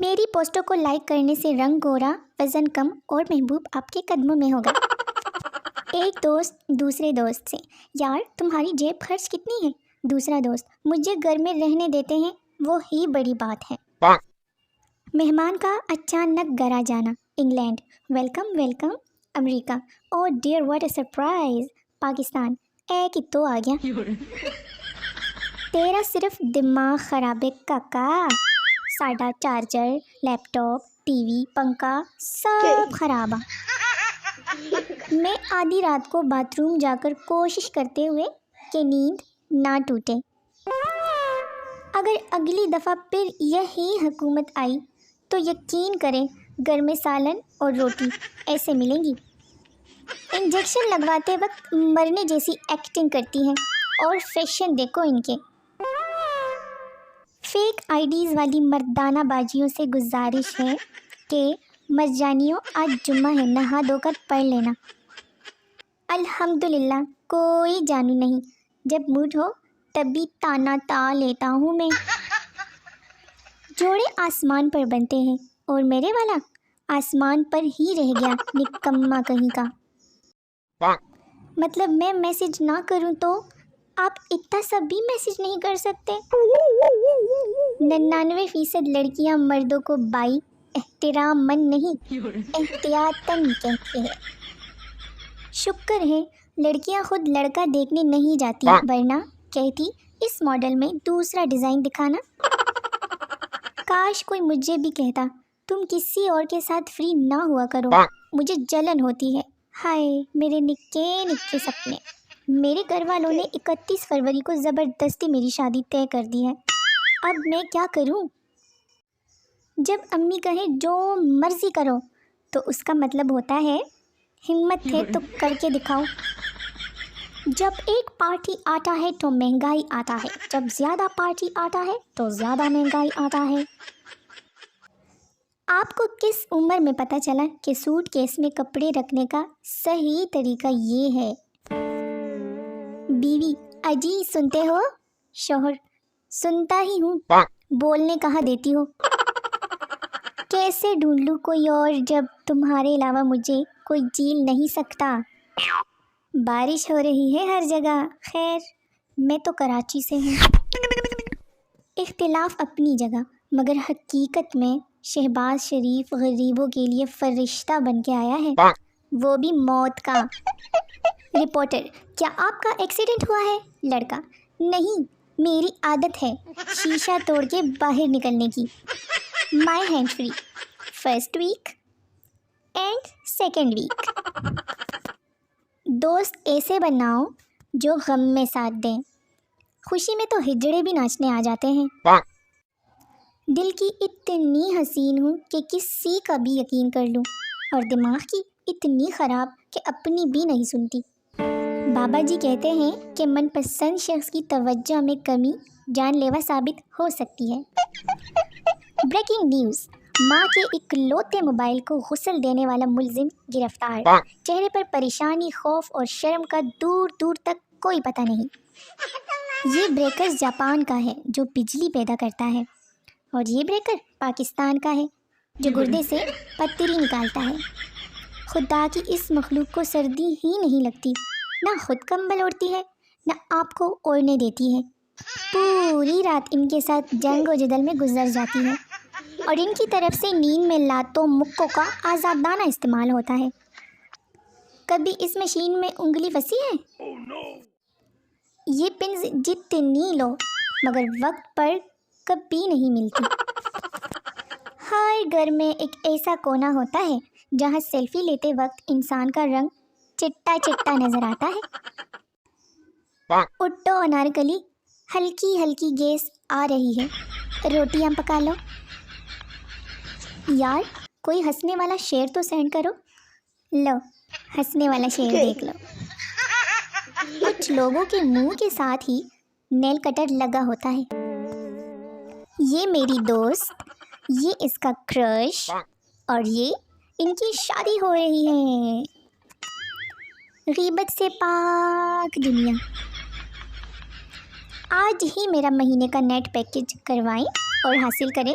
میری پوسٹوں کو لائک کرنے سے رنگ گورا، وزن کم اور محبوب آپ کے قدموں میں ہوگا۔ ایک دوست دوسرے دوست سے، یار تمہاری جیب خرچ کتنی ہے؟ دوسرا دوست، مجھے گھر میں رہنے دیتے ہیں وہ ہی بڑی بات ہے۔ مہمان کا اچانک گھر آ جانا، England, welcome welcome. America, O dear what a surprise. Pakistan, ایک ہی تو آ گیا۔ تیرا صرف دماغ خراب ہے کاکا، ساڈا چارجر، لیپ ٹاپ، ٹی وی، پنکھا سب خراب آ۔ میں آدھی رات کو باتھ روم جا کر کوشش کرتے ہوئے کہ نیند نہ ٹوٹے۔ اگر اگلی دفعہ پھر یہی حکومت آئی تو یقین کریں گھر میں سالن اور روٹی ایسے ملیں گی۔ انجیکشن لگواتے وقت مرنے جیسی ایکٹنگ کرتی ہیں، اور فیشن دیکھو ان کے۔ فیک آئی ڈیز والی مردانہ باجیوں سے گزارش ہے کہ مرجانیوں آج جمعہ ہے، نہا دھو کر پڑھ لینا۔ الحمدللہ کوئی جانو نہیں، جب موڈ ہو تبھی تانا تا لیتا ہوں میں۔ جوڑے آسمان پر بنتے ہیں اور میرے والا آسمان پر ہی رہ گیا، نکما کہیں کا۔ مطلب میں میسج نہ کروں تو آپ اتنا سا بھی میسج نہیں کر سکتے؟ 99% لڑکیاں مردوں کو بائی احترام من نہیں احتیاطاً کہتے ہیں۔ شکر ہے لڑکیاں خود لڑکا دیکھنے نہیں جاتی، ورنہ کہتی اس ماڈل میں دوسرا ڈیزائن دکھانا۔ کاش کوئی مجھے بھی کہتا تم کسی اور کے ساتھ فری نہ ہوا کرو، مجھے جلن ہوتی ہے۔ ہائے میرے نکے نکے سپنے۔ میرے گھر والوں نے 31 فروری کو زبردستی میری شادی طے کر دی ہے۔ اب میں کیا کروں؟ جب امی کہیں جو مرضی کرو تو اس کا مطلب ہوتا ہے ہمت ہے تو کر کے دکھاؤ۔ جب ایک پارٹی آتا ہے تو مہنگائی آتا ہے، جب زیادہ پارٹی آتا ہے تو زیادہ مہنگائی آتا ہے۔ آپ کو کس عمر میں پتہ چلا کہ سوٹ کیس میں کپڑے رکھنے کا صحیح طریقہ یہ ہے؟ بیوی، اجی سنتے ہو؟ شوہر، سنتا ہی ہوں، بولنے کہاں دیتی ہو؟ کیسے ڈھونڈ لوں کوئی اور جب تمہارے علاوہ مجھے کوئی جیل نہیں سکتا؟ بارش ہو رہی ہے ہر جگہ، خیر میں تو کراچی سے ہوں۔ اختلاف اپنی جگہ، مگر حقیقت میں شہباز شریف غریبوں کے لیے فرشتہ بن کے آیا ہے، وہ بھی موت کا۔ رپورٹر، کیا آپ کا ایکسیڈنٹ ہوا ہے؟ لڑکا، نہیں میری عادت ہے شیشہ توڑ کے باہر نکلنے کی۔ My hand free, first week and second week. دوست ایسے بناؤ جو غم میں ساتھ دیں، خوشی میں تو ہجڑے بھی ناچنے آ جاتے ہیں۔ دل کی اتنی حسین ہوں کہ کسی کا بھی یقین کر لوں، اور دماغ کی اتنی خراب کہ اپنی بھی نہیں سنتی۔ بابا جی کہتے ہیں کہ من پسند شخص کی توجہ میں کمی جان لیوا ثابت ہو سکتی ہے۔ بریکنگ نیوز، ماں کے اکلوتے موبائل کو غسل دینے والا ملزم گرفتار، چہرے پر پریشانی، خوف اور شرم کا دور دور تک کوئی پتہ نہیں۔ یہ بریکر جاپان کا ہے جو بجلی پیدا کرتا ہے، اور یہ بریکر پاکستان کا ہے جو گردے سے پتری نکالتا ہے۔ خدا کی اس مخلوق کو سردی ہی نہیں لگتی، نہ خود کمبل اوڑھتی ہے نہ آپ کو اوڑھنے دیتی ہے۔ پوری رات ان کے ساتھ جنگ و جدل میں گزر جاتی ہے، اور ان کی طرف سے نیند میں لاتوں مکوں کا آزادانہ استعمال ہوتا ہے۔ کبھی اس مشین میں انگلی پھنسی ہے؟ یہ پنز جتنی لو مگر وقت پر کبھی نہیں ملتی۔ ہر گھر میں ایک ایسا کونا ہوتا ہے جہاں سیلفی لیتے وقت انسان کا رنگ چٹا چٹا نظر آتا ہے۔ اٹھو انارکلی، ہلکی ہلکی گیس آ رہی ہے، روٹیاں پکا لو۔ یار کوئی ہنسنے والا شعر تو سینڈ کرو۔ لو ہنسنے والا شعر دیکھ لو۔ کچھ لوگوں کے منہ کے ساتھ ہی نیل کٹر لگا ہوتا ہے۔ یہ میری دوست، یہ اس کا کرش، اور یہ ان کی شادی ہو رہی ہے۔ غیبت سے پاک دنیا۔ آج ہی میرا مہینے کا نیٹ پیکیج کروائیں اور حاصل کریں